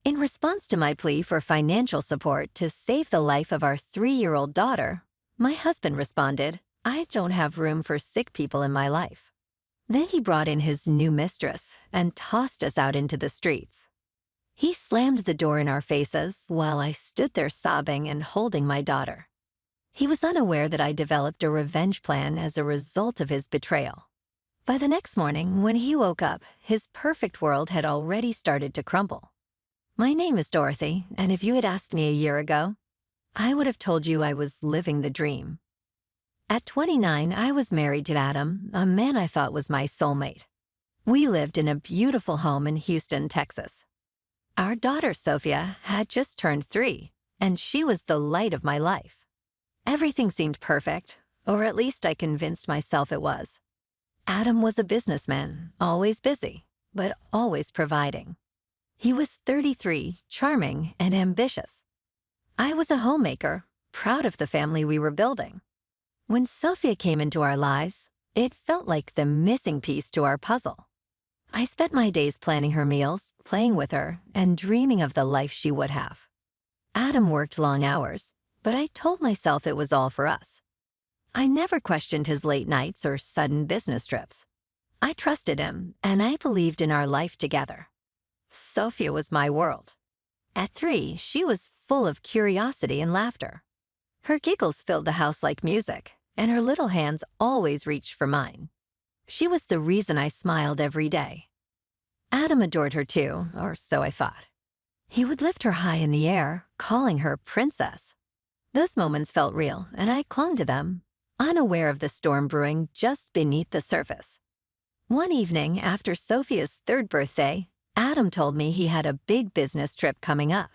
In response to my plea for financial support to save the life of our 3-year-old daughter, my husband responded, "I don't have room for sick people in my life." Then he brought in his new mistress and tossed us out into the streets. He slammed the door in our faces while I stood there sobbing and holding my daughter. He was unaware that I developed a revenge plan as a result of his betrayal. By the next morning, when he woke up, his perfect world had already started to crumble. My name is Dorothy, and if you had asked me a year ago, I would have told you I was living the dream. At 29, I was married to Adam, a man I thought was my soulmate. We lived in a beautiful home in Houston, Texas. Our daughter, Sophia, had just turned 3, and she was the light of my life. Everything seemed perfect, or at least I convinced myself it was. Adam was a businessman, always busy, but always providing. He was 33, charming, and ambitious. I was a homemaker, proud of the family we were building. When Sophia came into our lives, it felt like the missing piece to our puzzle. I spent my days planning her meals, playing with her, and dreaming of the life she would have. Adam worked long hours, but I told myself it was all for us. I never questioned his late nights or sudden business trips. I trusted him, and I believed in our life together. Sophia was my world. At 3, she was full of curiosity and laughter. Her giggles filled the house like music, and her little hands always reached for mine. She was the reason I smiled every day. Adam adored her too, or so I thought. He would lift her high in the air, calling her princess. Those moments felt real, and I clung to them, unaware of the storm brewing just beneath the surface. One evening after Sophia's 3rd birthday, Adam told me he had a big business trip coming up.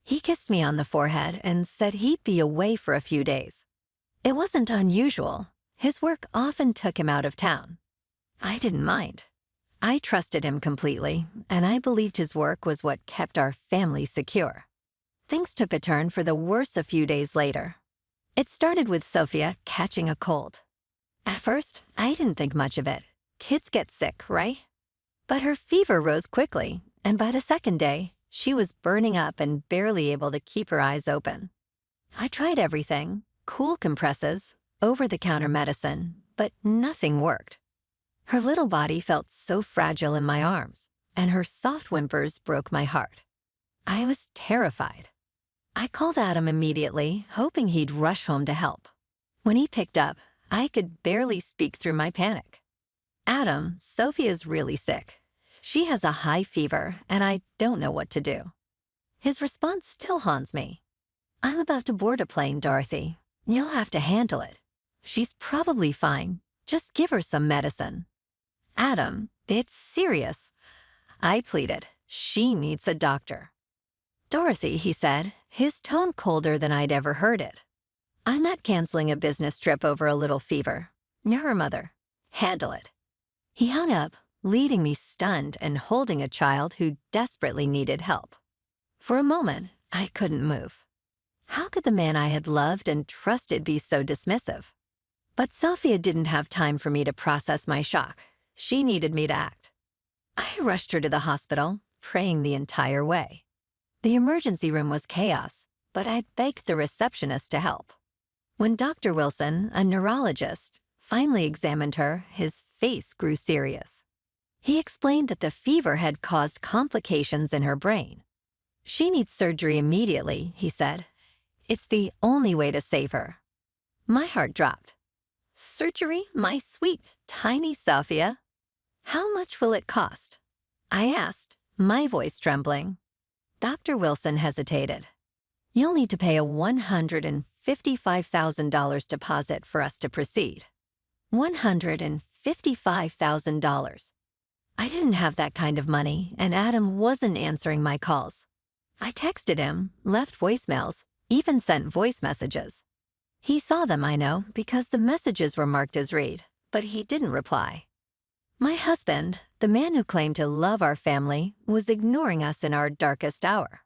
He kissed me on the forehead and said he'd be away for a few days. It wasn't unusual. His work often took him out of town. I didn't mind. I trusted him completely, and I believed his work was what kept our family secure. Things took a turn for the worse a few days later. It started with Sophia catching a cold. At first, I didn't think much of it. Kids get sick, right? But her fever rose quickly, and by the 2nd day, she was burning up and barely able to keep her eyes open. I tried everything, cool compresses, over-the-counter medicine, but nothing worked. Her little body felt so fragile in my arms, and her soft whimpers broke my heart. I was terrified. I called Adam immediately, hoping he'd rush home to help. When he picked up, I could barely speak through my panic. "Adam, Sophia's really sick. She has a high fever, and I don't know what to do." His response still haunts me. "I'm about to board a plane, Dorothy. You'll have to handle it. She's probably fine. Just give her some medicine." "Adam, it's serious." I pleaded. "She needs a doctor." "Dorothy," he said, his tone colder than I'd ever heard it. "I'm not canceling a business trip over a little fever. You're her mother. Handle it." He hung up, leaving me stunned and holding a child who desperately needed help. For a moment, I couldn't move. How could the man I had loved and trusted be so dismissive? But Sophia didn't have time for me to process my shock. She needed me to act. I rushed her to the hospital, praying the entire way. The emergency room was chaos, but I begged the receptionist to help. When Dr. Wilson, a neurologist, finally examined her, his face grew serious. He explained that the fever had caused complications in her brain. "She needs surgery immediately," he said. "It's the only way to save her." My heart dropped. "Surgery, my sweet, tiny Sophia? How much will it cost?" I asked, my voice trembling. Dr. Wilson hesitated. "You'll need to pay a $155,000 deposit for us to proceed." $155,000. I didn't have that kind of money, and Adam wasn't answering my calls. I texted him, left voicemails, even sent voice messages. He saw them, I know, because the messages were marked as read, but he didn't reply. My husband, the man who claimed to love our family, was ignoring us in our darkest hour.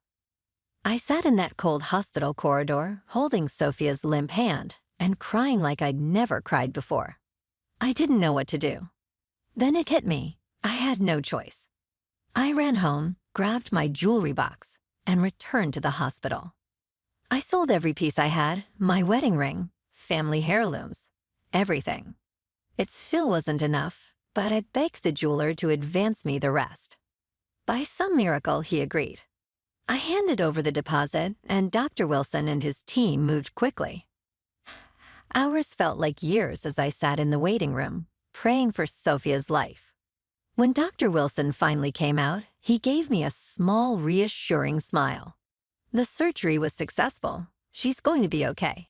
I sat in that cold hospital corridor, holding Sophia's limp hand and crying like I'd never cried before. I didn't know what to do. Then it hit me. I had no choice. I ran home, grabbed my jewelry box, and returned to the hospital. I sold every piece I had, my wedding ring, family heirlooms, everything. It still wasn't enough, but I begged the jeweler to advance me the rest. By some miracle, he agreed. I handed over the deposit, and Dr. Wilson and his team moved quickly. Hours felt like years as I sat in the waiting room, praying for Sophia's life. When Dr. Wilson finally came out, he gave me a small, reassuring smile. The surgery was successful. She's going to be okay.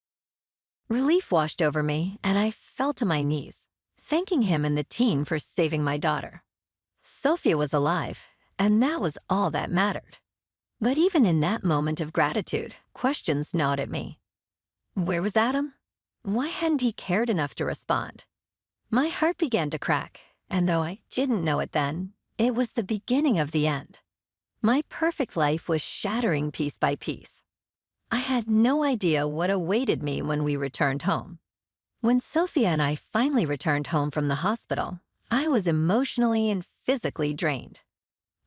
Relief washed over me, and I fell to my knees, thanking him and the team for saving my daughter. Sophia was alive, and that was all that mattered. But even in that moment of gratitude, questions gnawed at me. Where was Adam? Why hadn't he cared enough to respond? My heart began to crack, and though I didn't know it then, it was the beginning of the end. My perfect life was shattering piece by piece. I had no idea what awaited me when we returned home. When Sophia and I finally returned home from the hospital, I was emotionally and physically drained.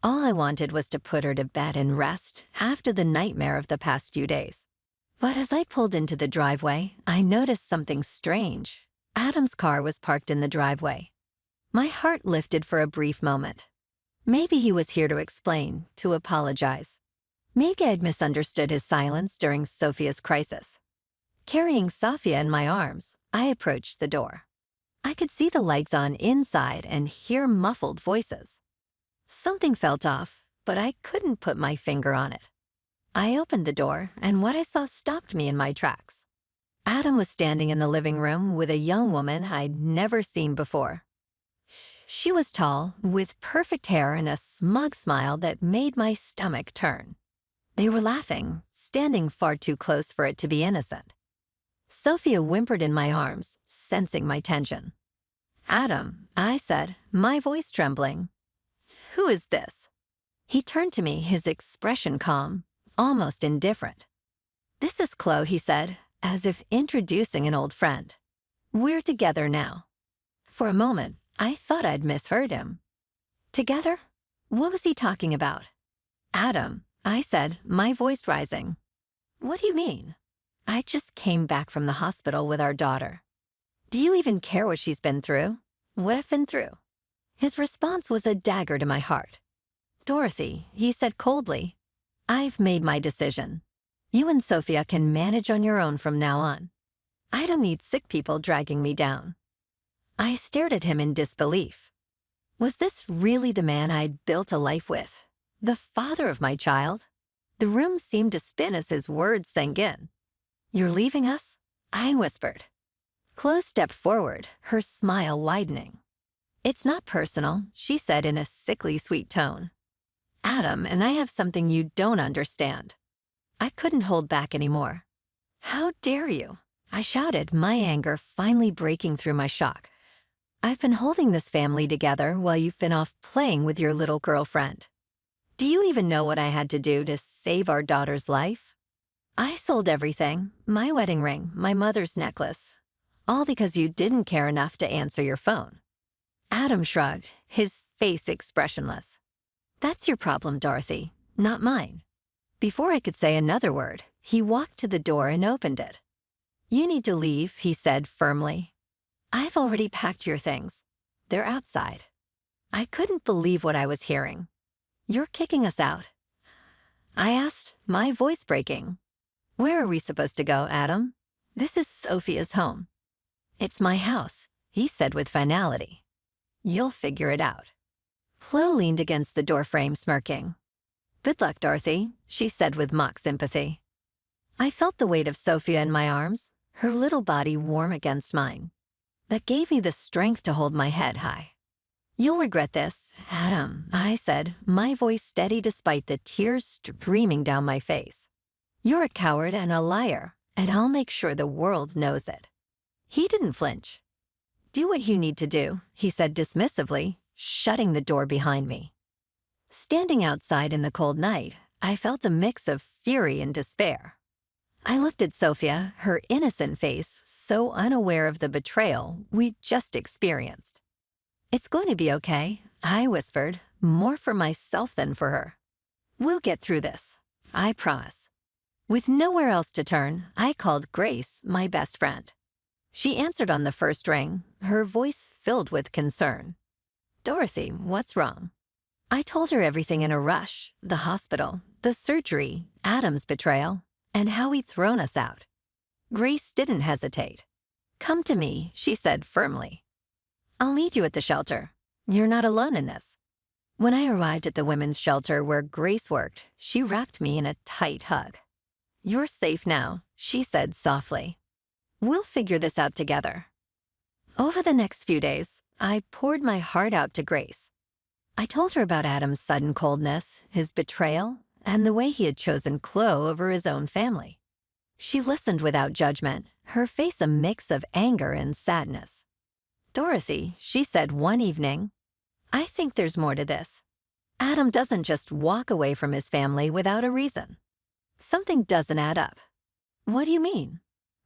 All I wanted was to put her to bed and rest after the nightmare of the past few days. But as I pulled into the driveway, I noticed something strange. Adam's car was parked in the driveway. My heart lifted for a brief moment. Maybe he was here to explain, to apologize. Maybe I'd misunderstood his silence during Sophia's crisis. Carrying Sophia in my arms, I approached the door. I could see the lights on inside and hear muffled voices. Something felt off, but I couldn't put my finger on it. I opened the door, and what I saw stopped me in my tracks. Adam was standing in the living room with a young woman I'd never seen before. She was tall, with perfect hair and a smug smile that made my stomach turn. They were laughing, standing far too close for it to be innocent. Sophia whimpered in my arms, sensing my tension. "Adam," I said, my voice trembling. "Who is this?" He turned to me, his expression calm, almost indifferent. "This is Chloe," he said, as if introducing an old friend. "We're together now." For a moment, I thought I'd misheard him. Together? What was he talking about? "Adam," I said, my voice rising. "What do you mean? I just came back from the hospital with our daughter. Do you even care what she's been through? What I've been through?" His response was a dagger to my heart. "Dorothy," he said coldly, "I've made my decision. You and Sophia can manage on your own from now on. I don't need sick people dragging me down." I stared at him in disbelief. Was this really the man I'd built a life with? The father of my child? The room seemed to spin as his words sank in. "You're leaving us?" I whispered. Chloe stepped forward, her smile widening. "It's not personal," she said in a sickly sweet tone. "Adam, and I have something you don't understand." I couldn't hold back anymore. "How dare you?" I shouted, my anger finally breaking through my shock. "I've been holding this family together while you've been off playing with your little girlfriend. Do you even know what I had to do to save our daughter's life? I sold everything, my wedding ring, my mother's necklace, all because you didn't care enough to answer your phone." Adam shrugged, his face expressionless. "That's your problem, Dorothy, not mine." Before I could say another word, he walked to the door and opened it. "You need to leave," he said firmly. "I've already packed your things. They're outside." I couldn't believe what I was hearing. "You're kicking us out?" I asked, my voice breaking. "Where are we supposed to go, Adam? This is Sophia's home." "It's my house," he said with finality. "You'll figure it out." Chloe leaned against the doorframe, smirking. "Good luck, Dorothy," she said with mock sympathy. I felt the weight of Sophia in my arms, her little body warm against mine. That gave me the strength to hold my head high. "You'll regret this, Adam," I said, my voice steady despite the tears streaming down my face. "You're a coward and a liar, and I'll make sure the world knows it." He didn't flinch. "Do what you need to do," he said dismissively, shutting the door behind me. Standing outside in the cold night, I felt a mix of fury and despair. I looked at Sophia, her innocent face so unaware of the betrayal we'd just experienced. "It's going to be okay," I whispered, more for myself than for her. We'll get through this. I promise. With nowhere else to turn, I called Grace, my best friend. She answered on the first ring, her voice filled with concern. Dorothy, what's wrong? I told her everything in a rush, the hospital, the surgery, Adam's betrayal, and how he'd thrown us out. Grace didn't hesitate. Come to me, she said firmly. I'll meet you at the shelter. You're not alone in this. When I arrived at the women's shelter where Grace worked, she wrapped me in a tight hug. You're safe now, she said softly. We'll figure this out together. Over the next few days, I poured my heart out to Grace. I told her about Adam's sudden coldness, his betrayal, and the way he had chosen Chloe over his own family. She listened without judgment, her face a mix of anger and sadness. Dorothy, she said one evening, I think there's more to this. Adam doesn't just walk away from his family without a reason. Something doesn't add up. What do you mean?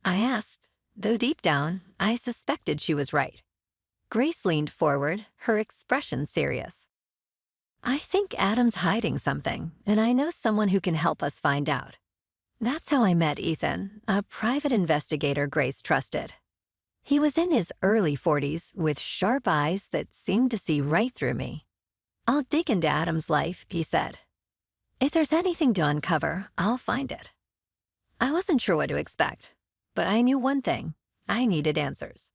I asked, though deep down, I suspected she was right. Grace leaned forward, her expression serious. I think Adam's hiding something, and I know someone who can help us find out. That's how I met Ethan, a private investigator Grace trusted. He was in his early 40s with sharp eyes that seemed to see right through me. I'll dig into Adam's life, he said. If there's anything to uncover, I'll find it. I wasn't sure what to expect, but I knew one thing. I needed answers.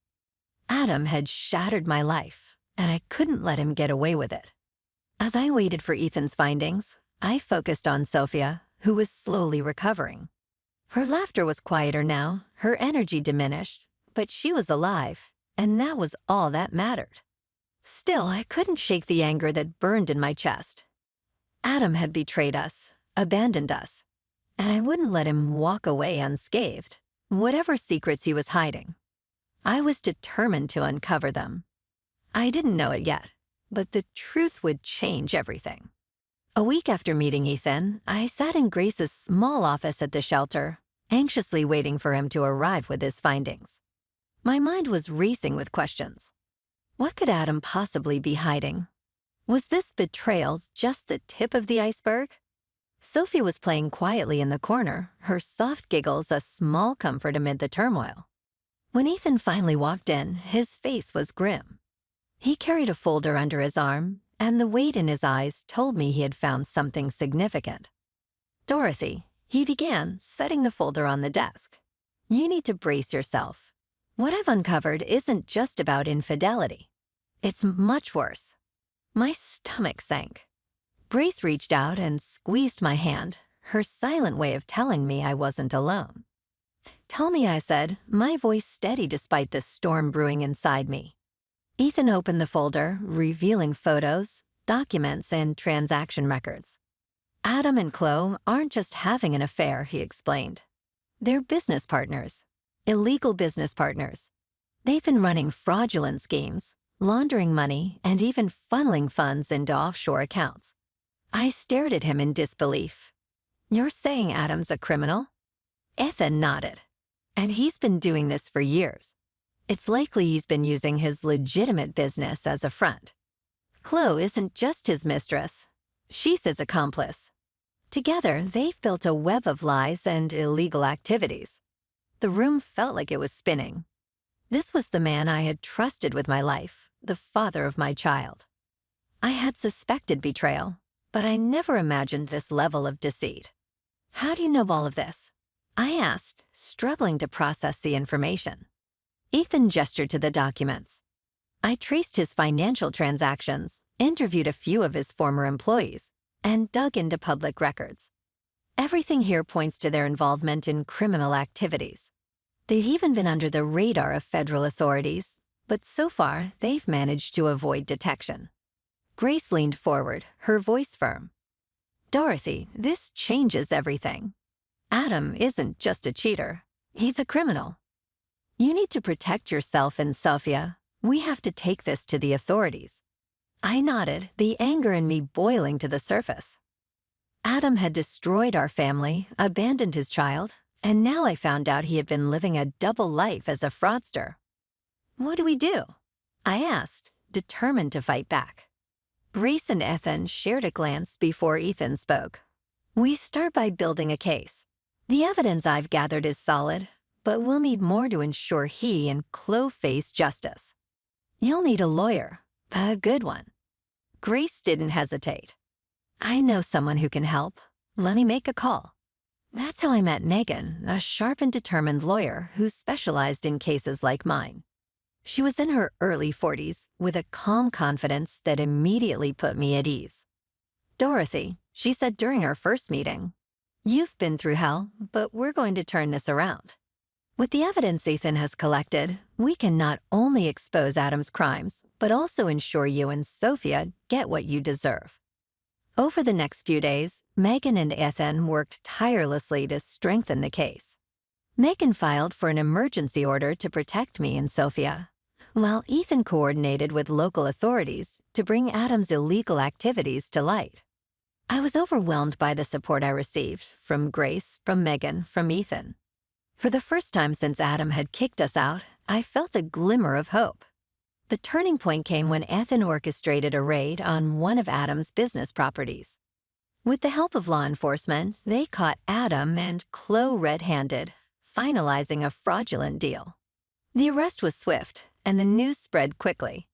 Adam had shattered my life, and I couldn't let him get away with it. As I waited for Ethan's findings, I focused on Sophia, who was slowly recovering. Her laughter was quieter now, her energy diminished, but she was alive, and that was all that mattered. Still, I couldn't shake the anger that burned in my chest. Adam had betrayed us, abandoned us, and I wouldn't let him walk away unscathed, whatever secrets he was hiding. I was determined to uncover them. I didn't know it yet, but the truth would change everything. A week after meeting Ethan, I sat in Grace's small office at the shelter, anxiously waiting for him to arrive with his findings. My mind was racing with questions. What could Adam possibly be hiding? Was this betrayal just the tip of the iceberg? Sophie was playing quietly in the corner, her soft giggles a small comfort amid the turmoil. When Ethan finally walked in, his face was grim. He carried a folder under his arm, and the weight in his eyes told me he had found something significant. Dorothy, he began, setting the folder on the desk. You need to brace yourself. What I've uncovered isn't just about infidelity. It's much worse. My stomach sank. Grace reached out and squeezed my hand, her silent way of telling me I wasn't alone. Tell me, I said, my voice steady despite the storm brewing inside me. Ethan opened the folder, revealing photos, documents, and transaction records. Adam and Chloe aren't just having an affair, he explained. They're business partners, illegal business partners. They've been running fraudulent schemes, laundering money, and even funneling funds into offshore accounts. I stared at him in disbelief. You're saying Adam's a criminal? Ethan nodded. And he's been doing this for years. It's likely he's been using his legitimate business as a front. Chloe isn't just his mistress. She's his accomplice. Together, they've built a web of lies and illegal activities. The room felt like it was spinning. This was the man I had trusted with my life, the father of my child. I had suspected betrayal, but I never imagined this level of deceit. How do you know all of this? I asked, struggling to process the information. Ethan gestured to the documents. I traced his financial transactions, interviewed a few of his former employees, and dug into public records. Everything here points to their involvement in criminal activities. They've even been under the radar of federal authorities, but so far they've managed to avoid detection. Grace leaned forward, her voice firm. Dorothy, this changes everything. Adam isn't just a cheater. He's a criminal. You need to protect yourself and Sophia. We have to take this to the authorities. I nodded, the anger in me boiling to the surface. Adam had destroyed our family, abandoned his child, and now I found out he had been living a double life as a fraudster. What do we do? I asked, determined to fight back. Grace and Ethan shared a glance before Ethan spoke, We start by building a case. The evidence I've gathered is solid, but we'll need more to ensure he and Chloe face justice. You'll need a lawyer, a good one. Grace didn't hesitate. I know someone who can help. Let me make a call. That's how I met Megan, a sharp and determined lawyer who specialized in cases like mine. She was in her early 40s with a calm confidence that immediately put me at ease. Dorothy, she said during our first meeting, "You've been through hell, but we're going to turn this around. With the evidence Ethan has collected, we can not only expose Adam's crimes, but also ensure you and Sophia get what you deserve." Over the next few days, Megan and Ethan worked tirelessly to strengthen the case. Megan filed for an emergency order to protect me and Sophia, while Ethan coordinated with local authorities to bring Adam's illegal activities to light. I was overwhelmed by the support I received from Grace, from Megan, from Ethan. For the first time since Adam had kicked us out, I felt a glimmer of hope. The turning point came when Ethan orchestrated a raid on one of Adam's business properties. With the help of law enforcement, they caught Adam and Chloe red-handed, finalizing a fraudulent deal. The arrest was swift, and the news spread quickly.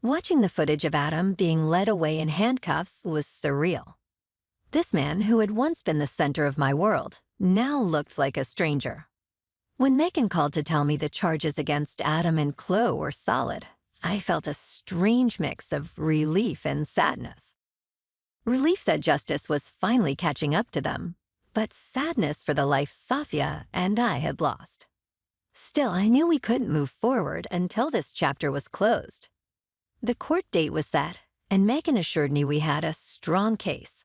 Watching the footage of Adam being led away in handcuffs was surreal. This man, who had once been the center of my world, now looked like a stranger. When Megan called to tell me the charges against Adam and Chloe were solid, I felt a strange mix of relief and sadness. Relief that justice was finally catching up to them, but sadness for the life Sophia and I had lost. Still, I knew we couldn't move forward until this chapter was closed. The court date was set, and Megan assured me we had a strong case.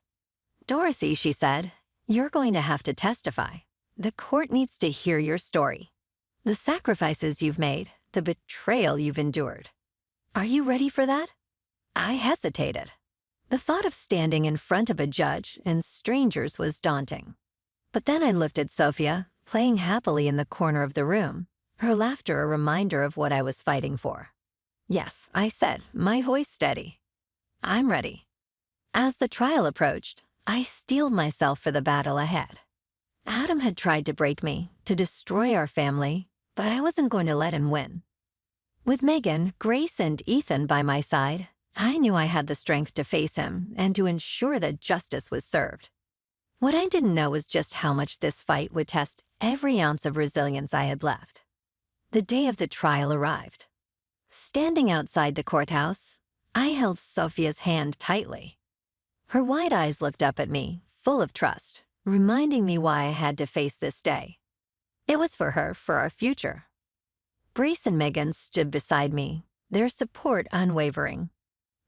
"Dorothy," she said, "you're going to have to testify. The court needs to hear your story. The sacrifices you've made, the betrayal you've endured. Are you ready for that?" I hesitated. The thought of standing in front of a judge and strangers was daunting. But then I looked at Sophia, playing happily in the corner of the room, her laughter a reminder of what I was fighting for. "Yes," I said, my voice steady. "I'm ready." As the trial approached, I steeled myself for the battle ahead. Adam had tried to break me, to destroy our family, but I wasn't going to let him win. With Megan, Grace, and Ethan by my side, I knew I had the strength to face him and to ensure that justice was served. What I didn't know was just how much this fight would test every ounce of resilience I had left. The day of the trial arrived. Standing outside the courthouse, I held Sophia's hand tightly. Her wide eyes looked up at me, full of trust, reminding me why I had to face this day. It was for her, for our future. Grace and Megan stood beside me, their support unwavering.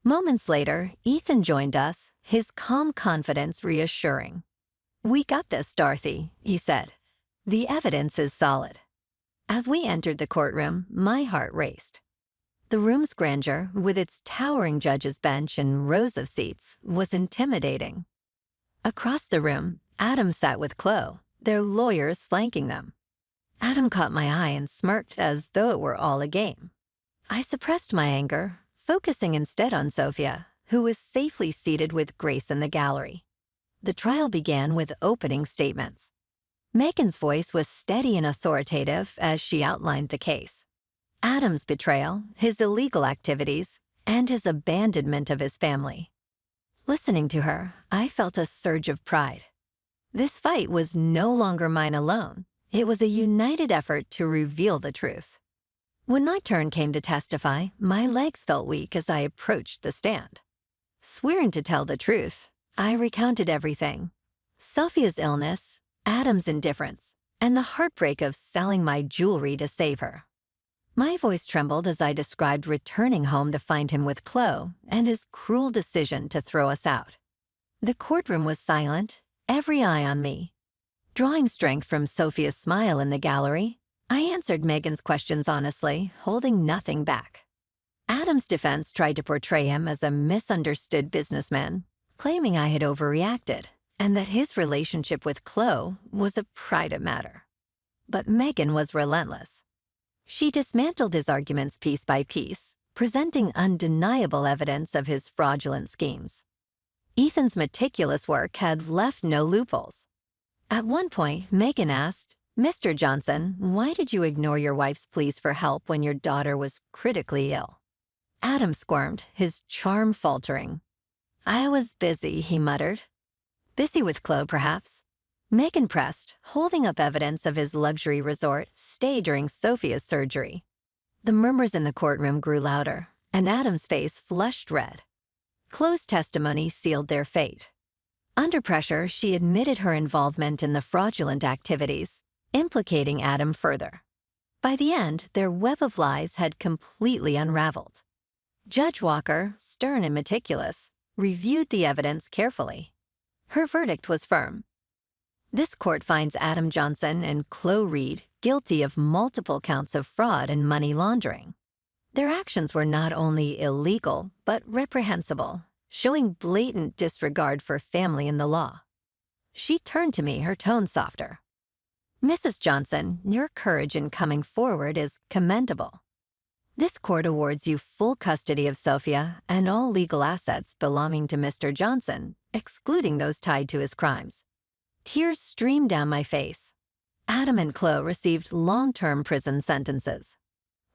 Moments later, Ethan joined us, his calm confidence reassuring. "We got this, Dorothy," he said. "The evidence is solid." As we entered the courtroom, my heart raced. The room's grandeur, with its towering judge's bench and rows of seats, was intimidating. Across the room, Adam sat with Chloe, their lawyers flanking them. Adam caught my eye and smirked as though it were all a game. I suppressed my anger, focusing instead on Sophia, who was safely seated with Grace in the gallery. The trial began with opening statements. Megan's voice was steady and authoritative as she outlined the case. Adam's betrayal, his illegal activities, and his abandonment of his family. Listening to her, I felt a surge of pride. This fight was no longer mine alone. It was a united effort to reveal the truth. When my turn came to testify, my legs felt weak as I approached the stand. Swearing to tell the truth, I recounted everything. Sophia's illness, Adam's indifference, and the heartbreak of selling my jewelry to save her. My voice trembled as I described returning home to find him with Chloe and his cruel decision to throw us out. The courtroom was silent, every eye on me. Drawing strength from Sophia's smile in the gallery, I answered Megan's questions honestly, holding nothing back. Adam's defense tried to portray him as a misunderstood businessman, claiming I had overreacted and that his relationship with Chloe was a private matter. But Megan was relentless. She dismantled his arguments piece by piece, presenting undeniable evidence of his fraudulent schemes. Ethan's meticulous work had left no loopholes. At one point, Megan asked, "Mr. Johnson, why did you ignore your wife's pleas for help when your daughter was critically ill?" Adam squirmed, his charm faltering. "I was busy," he muttered. "Busy with Chloe, perhaps." Megan pressed, holding up evidence of his luxury resort stay during Sophia's surgery. The murmurs in the courtroom grew louder, and Adam's face flushed red. Chloe's testimony sealed their fate. Under pressure, she admitted her involvement in the fraudulent activities, implicating Adam further. By the end, their web of lies had completely unraveled. Judge Walker, stern and meticulous, reviewed the evidence carefully. Her verdict was firm. This court finds Adam Johnson and Chloe Reed guilty of multiple counts of fraud and money laundering. Their actions were not only illegal, but reprehensible, showing blatant disregard for family and the law. She turned to me, her tone softer. "Mrs. Johnson, your courage in coming forward is commendable. This court awards you full custody of Sophia and all legal assets belonging to Mr. Johnson, excluding those tied to his crimes." Tears streamed down my face. Adam and Chloe received long-term prison sentences.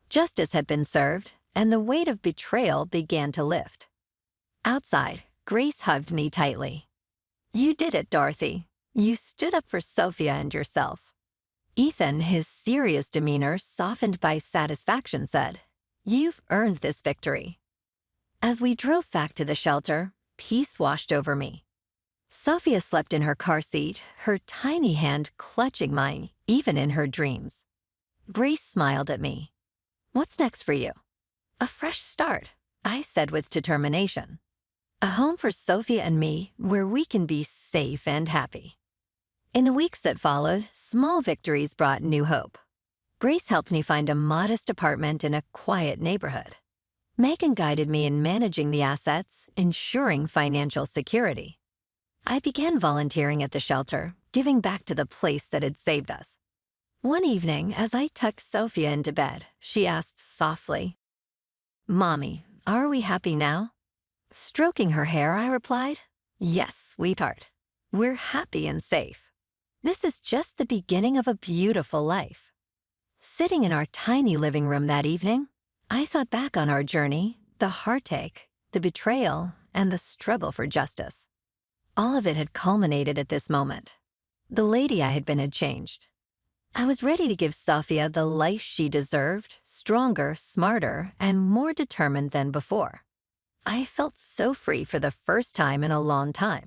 Justice had been served, and the weight of betrayal began to lift. Outside, Grace hugged me tightly. "You did it, Dorothy. You stood up for Sophia and yourself." Ethan, his serious demeanor softened by satisfaction, said, "You've earned this victory." As we drove back to the shelter, peace washed over me. Sophia slept in her car seat, her tiny hand clutching mine, even in her dreams. Grace smiled at me. "What's next for you?" "A fresh start," I said with determination. "A home for Sophia and me where we can be safe and happy." In the weeks that followed, small victories brought new hope. Grace helped me find a modest apartment in a quiet neighborhood. Megan guided me in managing the assets, ensuring financial security. I began volunteering at the shelter, giving back to the place that had saved us. One evening, as I tucked Sophia into bed, she asked softly, "Mommy, are we happy now?" Stroking her hair, I replied, "Yes, sweetheart. We're happy and safe. This is just the beginning of a beautiful life." Sitting in our tiny living room that evening, I thought back on our journey, the heartache, the betrayal, and the struggle for justice. All of it had culminated at this moment. The lady I had been had changed. I was ready to give Sophia the life she deserved, stronger, smarter, and more determined than before. I felt so free for the first time in a long time.